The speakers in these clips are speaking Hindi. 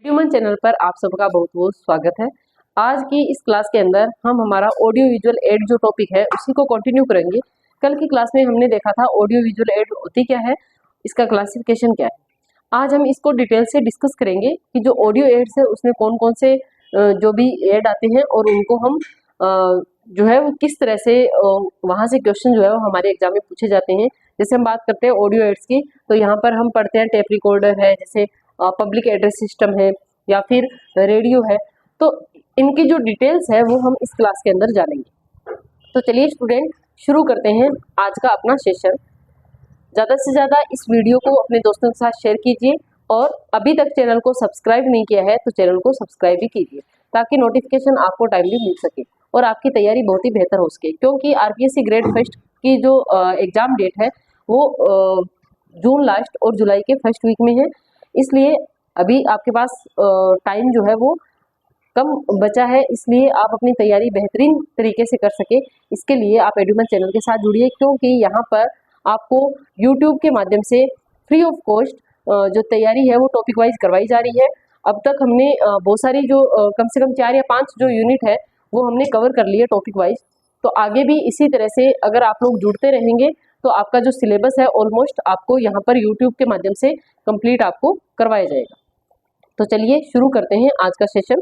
ह्यूमन चैनल पर आप सबका बहुत बहुत स्वागत है। आज की इस क्लास के अंदर हम हमारा ऑडियो विजुअल एड जो टॉपिक है उसी को कंटिन्यू करेंगे। कल की क्लास में हमने देखा था ऑडियो विजुअल एड होती क्या है, इसका क्लासिफिकेशन क्या है। आज हम इसको डिटेल से डिस्कस करेंगे कि जो ऑडियो एड्स है उसमें कौन कौन से जो भी एड आते हैं और उनको हम जो है वो किस तरह से वहाँ से क्वेश्चन जो है वो हमारे एग्जाम में पूछे जाते हैं। जैसे हम बात करते हैं ऑडियो एड्स की, तो यहाँ पर हम पढ़ते हैं टेप रिकॉर्डर है, जैसे पब्लिक एड्रेस सिस्टम है या फिर रेडियो है। तो इनकी जो डिटेल्स है वो हम इस क्लास के अंदर जानेंगे। तो चलिए स्टूडेंट शुरू करते हैं आज का अपना सेशन। ज़्यादा से ज़्यादा इस वीडियो को अपने दोस्तों के साथ शेयर कीजिए और अभी तक चैनल को सब्सक्राइब नहीं किया है तो चैनल को सब्सक्राइब भी कीजिए ताकि नोटिफिकेशन आपको टाइमली मिल सके और आपकी तैयारी बहुत ही बेहतर हो सके। क्योंकि आरपीएससी ग्रेड फर्स्ट की जो एग्ज़ाम डेट है वो जून लास्ट और जुलाई के फर्स्ट वीक में है, इसलिए अभी आपके पास टाइम जो है वो कम बचा है, इसलिए आप अपनी तैयारी बेहतरीन तरीके से कर सके इसके लिए आप एडुमन चैनल के साथ जुड़िए। क्योंकि यहाँ पर आपको यूट्यूब के माध्यम से फ्री ऑफ कॉस्ट जो तैयारी है वो टॉपिक वाइज करवाई जा रही है। अब तक हमने बहुत सारी जो कम से कम 4 या 5 जो यूनिट है वो हमने कवर कर लिए टॉपिक वाइज। तो आगे भी इसी तरह से अगर आप लोग जुड़ते रहेंगे तो आपका जो सिलेबस है ऑलमोस्ट आपको यहाँ पर यूट्यूब के माध्यम से कंप्लीट आपको करवाया जाएगा। तो चलिए शुरू करते हैं आज का सेशन।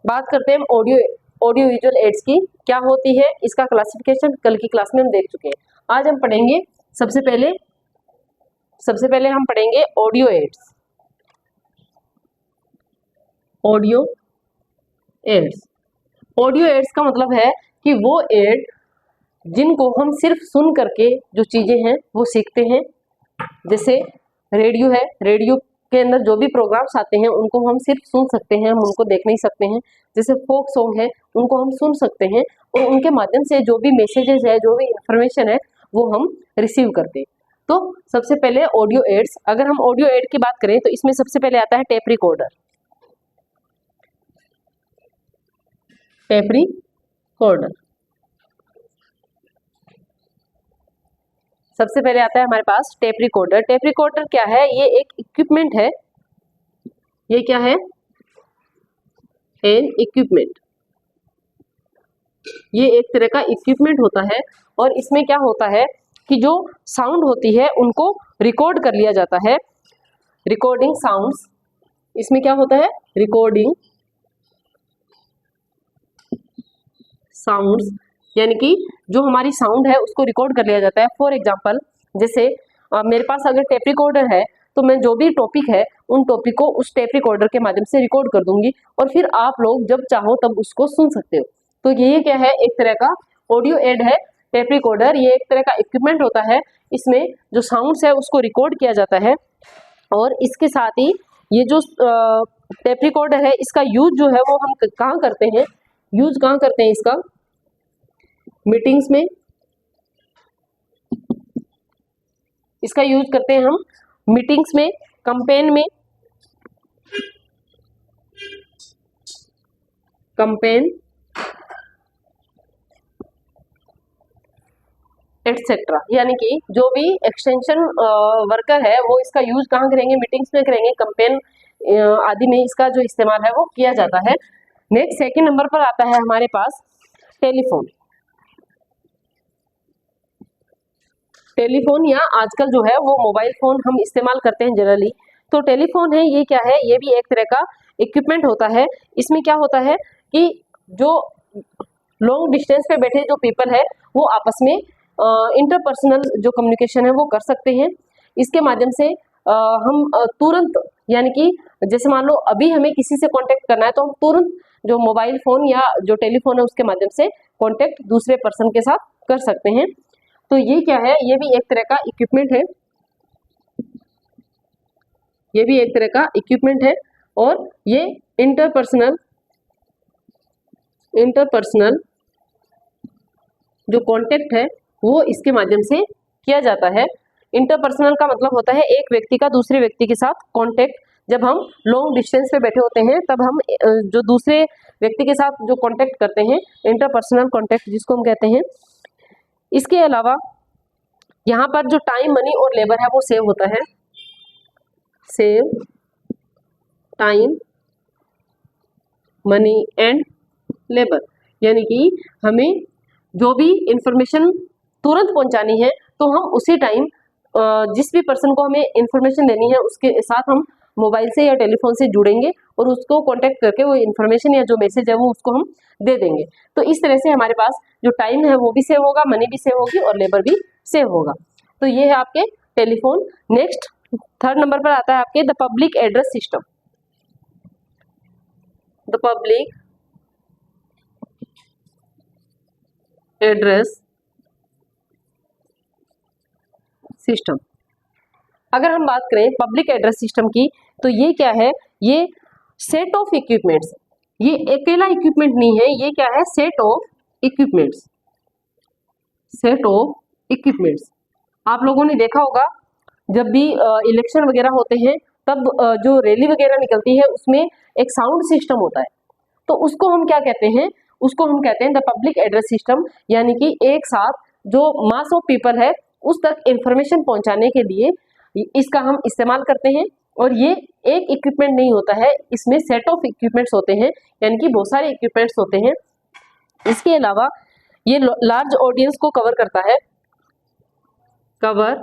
बात करते हैं ऑडियो विजुअल एड्स की, क्या होती है, इसका क्लासिफिकेशन कल की क्लास में हम देख चुके हैं। आज हम पढ़ेंगे सबसे पहले हम पढ़ेंगे ऑडियो एड्स। ऑडियो एड्स का मतलब है कि वो एड जिनको हम सिर्फ सुन करके जो चीजें हैं वो सीखते हैं। जैसे रेडियो है, रेडियो के अंदर जो भी प्रोग्राम्स आते हैं उनको हम सिर्फ सुन सकते हैं, हम उनको देख नहीं सकते हैं। जैसे फोक सॉन्ग है उनको हम सुन सकते हैं और उनके माध्यम से जो भी मैसेजेस है, जो भी इंफॉर्मेशन है वो हम रिसीव करते हैं। तो सबसे पहले ऑडियो एड्स, अगर हम ऑडियो एड की बात करें तो इसमें सबसे पहले आता है टेप रिकॉर्डर। सबसे पहले आता है हमारे पास टेप रिकॉर्डर। टेप रिकॉर्डर क्या है, ये एक इक्विपमेंट है। ये क्या है, एन इक्विपमेंट। ये एक तरह का इक्विपमेंट होता है और इसमें क्या होता है कि जो साउंड होती है उनको रिकॉर्ड कर लिया जाता है। रिकॉर्डिंग साउंड्स, इसमें क्या होता है, रिकॉर्डिंग साउंड्स, यानी कि जो हमारी साउंड है उसको रिकॉर्ड कर लिया जाता है। फॉर एग्जांपल, जैसे मेरे पास अगर टेप रिकॉर्डर है तो मैं जो भी टॉपिक है उन टॉपिक को उस टेप रिकॉर्डर के माध्यम से रिकॉर्ड कर दूंगी और फिर आप लोग जब चाहो तब उसको सुन सकते हो। तो ये क्या है, एक तरह का ऑडियो एड है टेप रिकॉर्डर। ये एक तरह का इक्विपमेंट होता है, इसमें जो साउंड्स है उसको रिकॉर्ड किया जाता है। और इसके साथ ही ये जो टेप रिकॉर्डर है इसका यूज जो है वो हम कहाँ करते हैं, यूज कहाँ करते हैं इसका, मीटिंग्स में इसका यूज करते हैं हम, मीटिंग्स में, कैंपेन में, एटसेट्रा। यानी कि जो भी एक्सटेंशन वर्कर है वो इसका यूज कहाँ करेंगे, मीटिंग्स में करेंगे, कैंपेन आदि में इसका जो इस्तेमाल है वो किया जाता है। नेक्स्ट सेकंड नंबर पर आता है हमारे पास टेलीफोन। टेलीफोन या आजकल जो है वो मोबाइल फोन हम इस्तेमाल करते हैं जनरली। तो टेलीफोन है, ये क्या है, ये भी एक तरह का इक्विपमेंट होता है। इसमें क्या होता है कि जो लॉन्ग डिस्टेंस पे बैठे जो पीपल है वो आपस में इंटरपर्सनल जो कम्युनिकेशन है वो कर सकते हैं। इसके माध्यम से हम तुरंत, यानी कि जैसे मान लो अभी हमें किसी से कांटेक्ट करना है तो हम तुरंत जो मोबाइल फोन या जो टेलीफोन है उसके माध्यम से कांटेक्ट दूसरे पर्सन के साथ कर सकते हैं। तो ये क्या है, ये भी एक तरह का इक्विपमेंट है, ये भी एक तरह का इक्विपमेंट है और ये इंटरपर्सनल जो कांटेक्ट है वो इसके माध्यम से किया जाता है। इंटरपर्सनल का मतलब होता है एक व्यक्ति का दूसरे व्यक्ति के साथ कांटेक्ट। जब हम लॉन्ग डिस्टेंस पे बैठे होते हैं तब हम जो दूसरे व्यक्ति के साथ जो कांटेक्ट करते हैं, इंटरपर्सनल कांटेक्ट जिसको हम कहते हैं। इसके अलावा यहाँ पर जो टाइम, मनी और लेबर है वो सेव होता है, save time, money and labour. यानी कि हमें जो भी इंफॉर्मेशन तुरंत पहुंचानी है तो हम उसी टाइम जिस भी पर्सन को हमें इंफॉर्मेशन देनी है उसके साथ हम मोबाइल से या टेलीफोन से जुड़ेंगे और उसको कांटेक्ट करके वो इन्फॉर्मेशन या जो मैसेज है वो उसको हम दे देंगे। तो इस तरह से हमारे पास जो टाइम है वो भी सेव होगा, मनी भी सेव होगी और लेबर भी सेव होगा। तो ये है आपके टेलीफोन। नेक्स्ट थर्ड नंबर पर आता है आपके the public address system. The public address system. अगर हम बात करें पब्लिक एड्रेस सिस्टम की तो ये क्या है, ये सेट ऑफ इक्विपमेंट्स, ये अकेला इक्विपमेंट नहीं है, ये क्या है, set of equipments. Set of equipments. आप लोगों ने देखा होगा जब भी इलेक्शन वगैरह होते हैं तब जो रैली वगैरह निकलती है उसमें एक साउंड सिस्टम होता है, तो उसको हम क्या कहते हैं, उसको हम कहते हैं द पब्लिक एड्रेस सिस्टम। यानी कि एक साथ जो मास ऑफ पीपल है उस तक इंफॉर्मेशन पहुंचाने के लिए इसका हम इस्तेमाल करते हैं। और ये एक इक्विपमेंट नहीं होता है, इसमें सेट ऑफ इक्विपमेंट्स होते हैं, यानी कि बहुत सारे इक्विपमेंट्स होते हैं। इसके अलावा ये लार्ज ऑडियंस को कवर करता है, कवर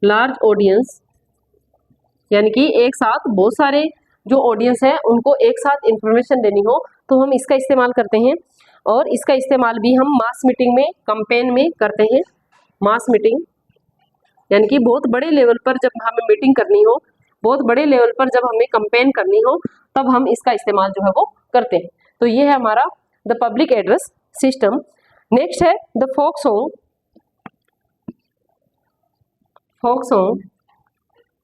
लार्ज ऑडियंस, यानी कि एक साथ बहुत सारे जो ऑडियंस है उनको एक साथ इंफॉर्मेशन देनी हो तो हम इसका इस्तेमाल करते हैं। और इसका इस्तेमाल भी हम मास मीटिंग में, कैंपेन में करते हैं। मास मीटिंग यानी कि बहुत बड़े लेवल पर जब हमें मीटिंग करनी हो, बहुत बड़े लेवल पर जब हमें कैंपेन करनी हो तब हम इसका इस्तेमाल जो है वो करते हैं। तो ये है हमारा the public address system. Next है the folk song. Folk song,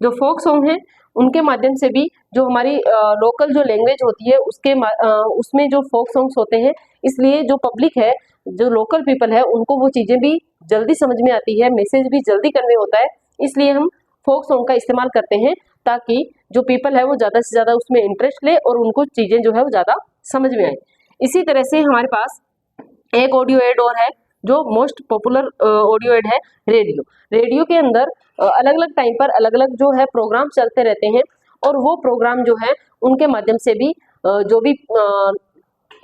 जो फोक सॉन्ग है उनके माध्यम से भी जो हमारी लोकल जो लैंग्वेज होती है उसमें जो फोक सॉन्ग्स होते हैं, इसलिए जो पब्लिक है, जो लोकल पीपल है, उनको वो चीज़ें भी जल्दी समझ में आती है, मैसेज भी जल्दी कन्वे होता है। इसलिए हम फोक सॉन्ग का इस्तेमाल करते हैं ताकि जो पीपल है वो ज़्यादा से ज़्यादा उसमें इंटरेस्ट ले और उनको चीज़ें जो है वो ज़्यादा समझ में आए। इसी तरह से हमारे पास एक ऑडियो एड और है जो मोस्ट पॉपुलर ऑडियो एड है, रेडियो। रेडियो के अंदर अलग अलग टाइम पर अलग अलग जो है प्रोग्राम चलते रहते हैं और वो प्रोग्राम जो है उनके माध्यम से भी जो भी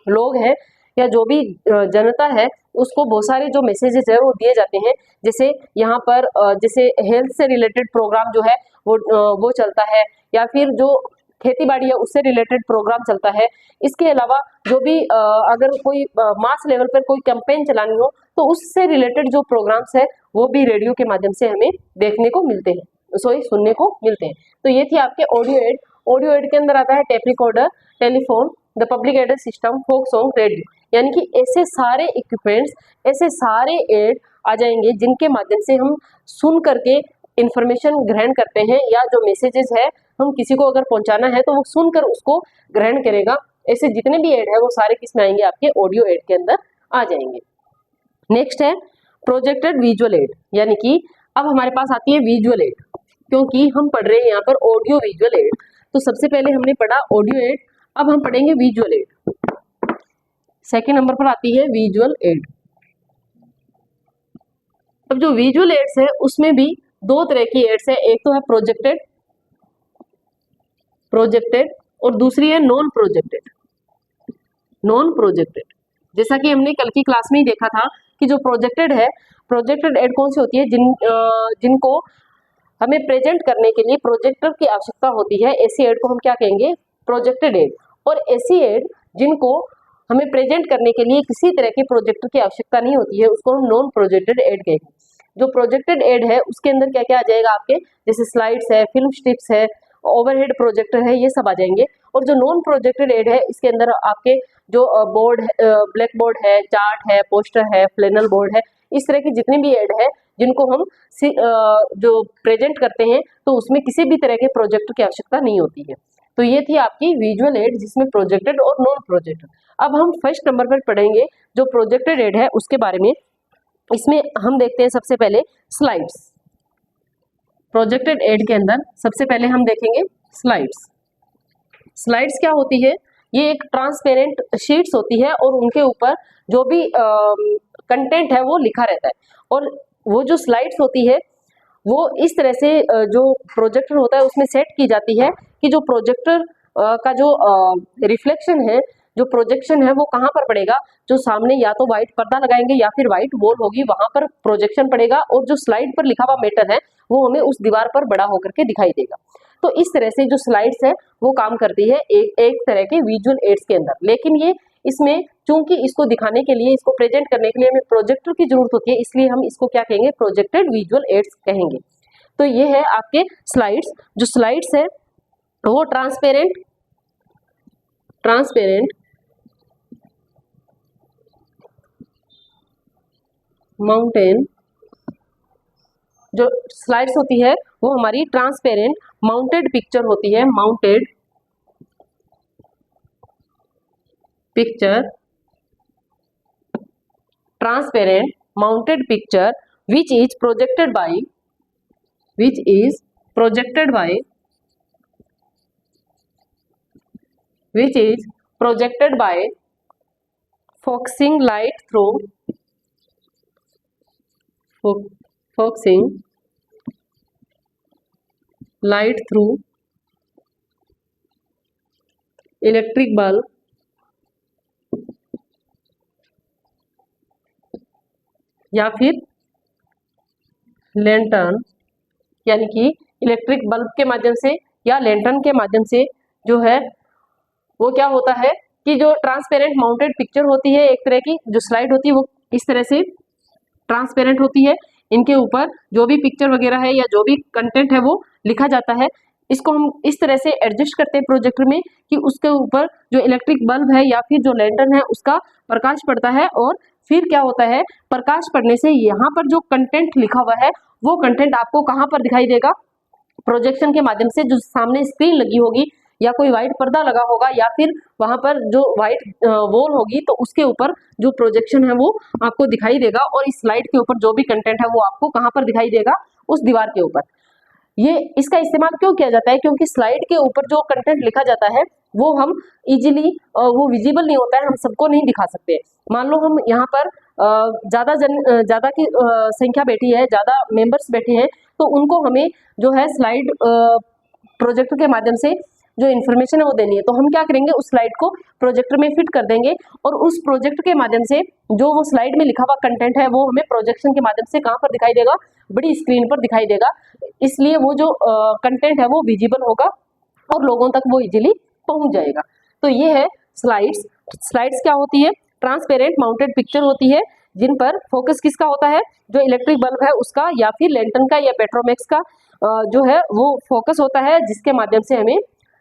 लोग हैं या जो भी जनता है उसको बहुत सारे जो मैसेजेस है वो दिए जाते हैं। जैसे यहाँ पर जैसे हेल्थ से रिलेटेड प्रोग्राम जो है वो चलता है, या फिर जो खेती बाड़ी है उससे रिलेटेड प्रोग्राम चलता है। इसके अलावा जो भी अगर कोई मास लेवल पर कोई कैंपेन चलानी हो तो उससे रिलेटेड जो प्रोग्राम्स है वो भी रेडियो के माध्यम से हमें देखने को मिलते हैं, सुनने को मिलते हैं। तो ये थी आपके ऑडियो एड। ऑडियो एड के अंदर आता है tape recorder, telephone, the public address system, folk song, radio. यानी कि ऐसे सारे इक्विपमेंट्स, ऐसे सारे एड आ जाएंगे जिनके माध्यम से हम सुन करके इंफॉर्मेशन ग्रहण करते हैं, या जो मैसेजेस है हम किसी को अगर पहुंचाना है तो वो सुनकर उसको ग्रहण करेगा। ऐसे जितने भी एड है वो सारे किस में आएंगे, आपके ऑडियो एड के अंदर आ जाएंगे। नेक्स्ट है प्रोजेक्टेड विजुअल एड। यानी कि अब हमारे पास आती है विजुअल एड, क्योंकि हम पढ़ रहे हैं यहाँ पर ऑडियो विजुअल एड। तो सबसे पहले हमने पढ़ा ऑडियो एड, अब हम पढ़ेंगे विजुअल एड। सेकेंड नंबर पर आती है विजुअल एड। अब जो विजुअल एड्स है उसमें भी दो तरह की एड्स है, एक तो है प्रोजेक्टेड और दूसरी है नॉन प्रोजेक्टेड। जैसा कि हमने कल की क्लास में ही देखा था कि जो प्रोजेक्टेड है, प्रोजेक्टेड एड कौन सी होती है, जिनको हमें प्रेजेंट करने के लिए प्रोजेक्टर की आवश्यकता होती है, ऐसी एड को हम क्या कहेंगे, प्रोजेक्टेड एड। और ऐसी एड जिनको हमें प्रेजेंट करने के लिए किसी तरह के प्रोजेक्टर की आवश्यकता नहीं होती है उसको हम नॉन प्रोजेक्टेड एड कहेंगे। जो प्रोजेक्टेड एड है उसके अंदर क्या क्या आ जाएगा आपके, जैसे स्लाइड्स है, फिल्म स्ट्रिप्स है, ओवरहेड प्रोजेक्टर है, ये सब आ जाएंगे। और जो नॉन प्रोजेक्टेड एड है इसके अंदर आपके जो बोर्ड है, ब्लैक बोर्ड है, चार्ट है, पोस्टर है, फ्लैनल बोर्ड है, इस तरह की जितनी भी एड है जिनको हम जो प्रेजेंट करते हैं तो उसमें किसी भी तरह के प्रोजेक्टर की आवश्यकता नहीं होती है। तो ये थी आपकी विजुअल एड जिसमें प्रोजेक्टेड और नॉन प्रोजेक्टेड। अब हम फर्स्ट नंबर पर पढ़ेंगे जो प्रोजेक्टेड एड है उसके बारे में। इसमें हम देखते हैं सबसे पहले स्लाइड्स। प्रोजेक्टेड एड के अंदर सबसे पहले हम देखेंगे स्लाइड्स। स्लाइड्स क्या होती है, ये एक ट्रांसपेरेंट शीट्स होती है और उनके ऊपर जो भी कंटेंट है वो लिखा रहता है। और वो जो स्लाइड्स होती है वो इस तरह से जो प्रोजेक्टर होता है उसमें सेट की जाती है कि जो प्रोजेक्टर का जो रिफ्लेक्शन है, जो प्रोजेक्शन है वो कहाँ पर पड़ेगा, जो सामने या तो व्हाइट पर्दा लगाएंगे या फिर व्हाइट वॉल होगी वहां पर प्रोजेक्शन पड़ेगा, और जो स्लाइड पर लिखा हुआ मैटर है वो हमें उस दीवार पर बड़ा होकर के दिखाई देगा। तो इस तरह से जो स्लाइड्स है वो काम करती है एक तरह के विजुअल एड्स के अंदर। लेकिन ये इसमें चूंकि इसको दिखाने के लिए, इसको प्रेजेंट करने के लिए हमें प्रोजेक्टर की जरूरत होती है, इसलिए हम इसको क्या कहेंगे, प्रोजेक्टेड विजुअल एड्स कहेंगे। तो ये है आपके स्लाइड्स। जो स्लाइड्स है वो ट्रांसपेरेंट माउंटेन, जो स्लाइड्स होती है वो हमारी ट्रांसपेरेंट माउंटेड पिक्चर होती है, mounted picture, transparent mounted picture which is projected by focusing light through electric bulb या फिर लैंटर्न, यानी कि इलेक्ट्रिक बल्ब के माध्यम से या लैंटर्न के माध्यम से जो है वो क्या होता है कि जो ट्रांसपेरेंट माउंटेड पिक्चर होती है, एक तरह की जो स्लाइड होती है वो इस तरह से ट्रांसपेरेंट होती है, इनके ऊपर जो भी पिक्चर वगैरह है या जो भी कंटेंट है वो लिखा जाता है। इसको हम इस तरह से एडजस्ट करते हैं प्रोजेक्टर में कि उसके ऊपर जो इलेक्ट्रिक बल्ब है या फिर जो लैंटर्न है उसका प्रकाश पड़ता है, और फिर क्या होता है, प्रकाश पड़ने से यहाँ पर जो कंटेंट लिखा हुआ है वो कंटेंट आपको कहाँ पर दिखाई देगा, प्रोजेक्शन के माध्यम से जो सामने स्क्रीन लगी होगी या कोई व्हाइट पर्दा लगा होगा या फिर वहां पर जो व्हाइट वॉल होगी तो उसके ऊपर जो प्रोजेक्शन है वो आपको दिखाई देगा, और इस स्लाइड के ऊपर जो भी कंटेंट है वो आपको कहाँ पर दिखाई देगा, उस दीवार के ऊपर। ये इसका इस्तेमाल क्यों किया जाता है, क्योंकि स्लाइड के ऊपर जो कंटेंट लिखा जाता है वो हम इजीली वो विजिबल नहीं होता है, हम सबको नहीं दिखा सकते। मान लो हम यहाँ पर ज्यादा की संख्या बैठी है, ज्यादा मेंबर्स बैठे हैं, तो उनको हमें जो है स्लाइड प्रोजेक्टर के माध्यम से जो इन्फॉर्मेशन है वो देनी है, तो हम क्या करेंगे, उस स्लाइड को प्रोजेक्टर में फिट कर देंगे और उस प्रोजेक्टर के माध्यम से जो वो स्लाइड में लिखा हुआ कंटेंट है वो हमें प्रोजेक्शन के माध्यम से कहाँ पर दिखाई देगा, बड़ी स्क्रीन पर दिखाई देगा। इसलिए वो जो कंटेंट है वो विजिबल होगा और लोगों तक वो इजीली पहुंच जाएगा। तो ये है स्लाइड्स। स्लाइड्स क्या होती है, ट्रांसपेरेंट माउंटेड पिक्चर होती है जिन पर फोकस किसका होता है, जो इलेक्ट्रिक बल्ब है उसका या फिर लैंटर्न का या पेट्रोमैक्स का जो है वो फोकस होता है, जिसके माध्यम से हमें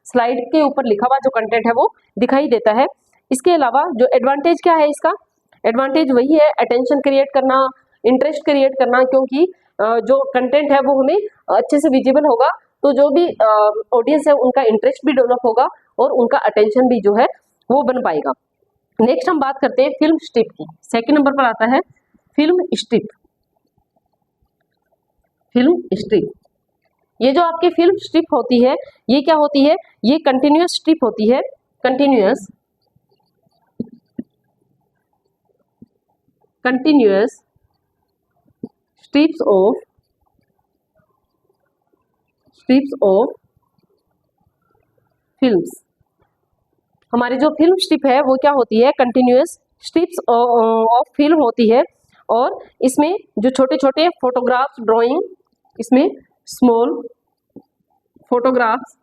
स्लाइड के ऊपर लिखा हुआ जो कंटेंट है वो दिखाई देता है। इसके अलावा जो एडवांटेज क्या है, इसका एडवांटेज वही है अटेंशन क्रिएट करना, इंटरेस्ट क्रिएट करना, क्योंकि जो कंटेंट है वो हमें अच्छे से विजिबल होगा तो जो भी ऑडियंस है उनका इंटरेस्ट भी डेवलप होगा और उनका अटेंशन भी जो है वो बन पाएगा। नेक्स्ट हम बात करते हैं फिल्म स्ट्रिप की। सेकंड नंबर पर आता है फिल्म स्ट्रिप। फिल्म स्ट्रिप, ये जो आपकी फिल्म स्ट्रिप होती है ये क्या होती है, ये कंटिन्यूअस स्ट्रिप होती है, कंटिन्यूअस स्ट्रिप्स ऑफ फिल्म्स। हमारी जो फिल्म स्ट्रिप है वो क्या होती है, कंटिन्यूअस स्ट्रिप्स ऑफ फिल्म होती है, और इसमें जो छोटे छोटे फोटोग्राफ्स, ड्राइंग, इसमें स्मॉल फोटोग्राफ्स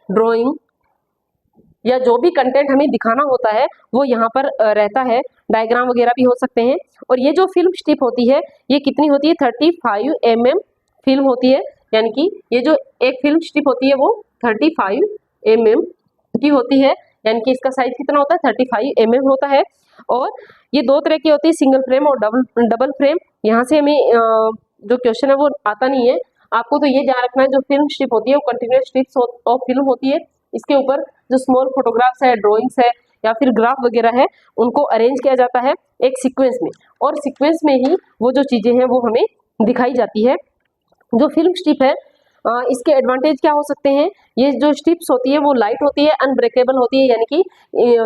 ड्राइंग या जो भी कंटेंट हमें दिखाना होता है वो यहाँ पर रहता है, डायग्राम वगैरह भी हो सकते हैं। और ये जो फिल्म स्ट्रिप होती है ये कितनी होती है, 35 mm फिल्म होती है, यानी कि ये जो एक फिल्म स्ट्रिप होती है वो 35 mm की होती है, यानी कि इसका साइज कितना होता है, 35 mm होता है। और ये दो तरह की होती है, सिंगल फ्रेम और डबल फ्रेम। यहाँ से हमें जो क्वेश्चन है वो आता नहीं है, आपको तो ये ध्यान रखना है जो फिल्म स्ट्रिप होती है वो कंटिन्यूअस स्ट्रिप्स ऑफ फिल्म होती है, इसके ऊपर जो स्मॉल फोटोग्राफ्स है, ड्राइंग्स है या फिर ग्राफ वगैरह है उनको अरेंज किया जाता है एक सीक्वेंस में, और सीक्वेंस में ही वो जो चीजें हैं वो हमें दिखाई जाती है। जो फिल्म स्ट्रिप है इसके एडवांटेज क्या हो सकते हैं? ये जो स्ट्रिप्स होती है वो लाइट होती है, अनब्रेकेबल होती है, यानी कि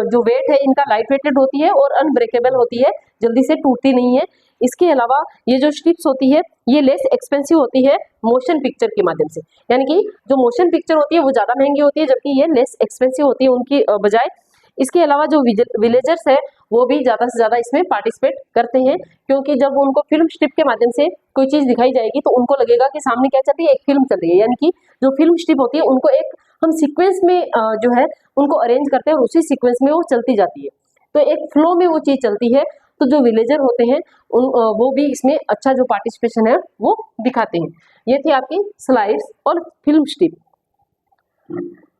जो वेट है इनका लाइट वेटेड होती है और अनब्रेकेबल होती है, जल्दी से टूटती नहीं है। इसके अलावा ये जो स्ट्रिप्स होती है ये लेस एक्सपेंसिव होती है मोशन पिक्चर के माध्यम से, यानी कि जो मोशन पिक्चर होती है वो ज्यादा महंगी होती है, जबकि ये लेस एक्सपेंसिव होती है उनकी बजाय। इसके अलावा जो विलेजर्स है वो भी ज्यादा से ज्यादा इसमें पार्टिसिपेट करते हैं, क्योंकि जब उनको फिल्म स्ट्रिप के माध्यम से कोई चीज दिखाई जाएगी तो उनको लगेगा कि सामने क्या चल रही है, एक फिल्म चल रही है। यानी कि जो फिल्म स्ट्रिप होती है उनको एक हम सीक्वेंस में जो है उनको अरेंज करते हैं और उसी सीक्वेंस में वो चलती जाती है, तो एक फ्लो में वो चीज चलती है। तो जो विलेजर होते हैं वो भी इसमें अच्छा जो पार्टिसिपेशन है वो दिखाते हैं। ये थी आपकी स्लाइड्स और फिल्म स्ट्रिप।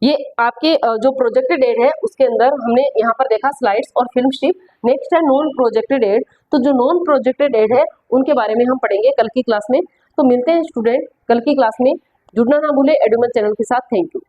ये आपके जो प्रोजेक्टेड एड है उसके अंदर हमने यहाँ पर देखा स्लाइड्स और फिल्म स्ट्रिप। नेक्स्ट है नॉन प्रोजेक्टेड एड। तो जो नॉन प्रोजेक्टेड एड है उनके बारे में हम पढ़ेंगे कल की क्लास में। तो मिलते हैं स्टूडेंट कल की क्लास में। जुड़ना ना भूले एडुमन चैनल के साथ। Thank you.